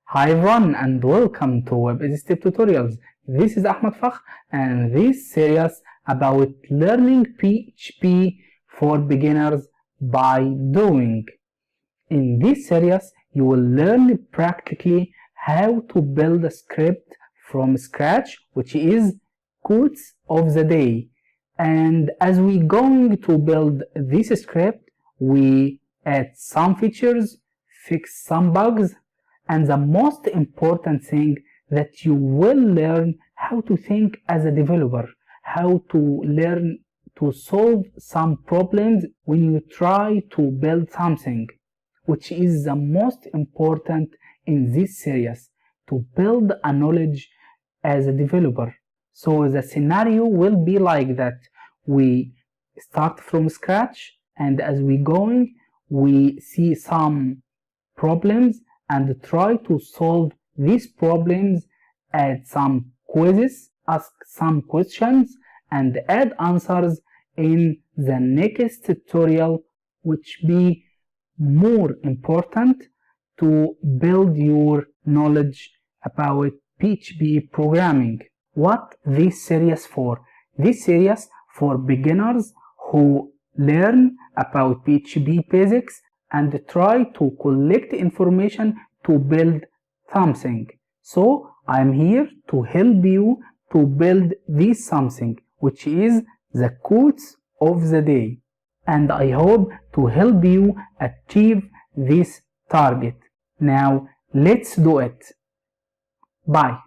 Hi everyone and welcome to Web Step Tutorials. This is Ahmed Fakh and this series about learning PHP for beginners by doing. In this series you will learn practically how to build a script from scratch, which is quotes of the day. And as we going to build this script, we add some features, fix some bugs, and the most important thing that you will learn how to think as a developer, how to learn to solve some problems when you try to build something, which is the most important in this series, to build a knowledge as a developer. So the scenario will be like that. We start from scratch, and as we going, we see some problems and try to solve these problems, add some quizzes, ask some questions, and add answers in the next tutorial, which be more important to build your knowledge about PHP programming. What this series for? This series for beginners who learn about PHP basics and try to collect information to build something. So I'm here to help you to build this something, which is the quotes of the day. And I hope to help you achieve this target. Now let's do it. Bye.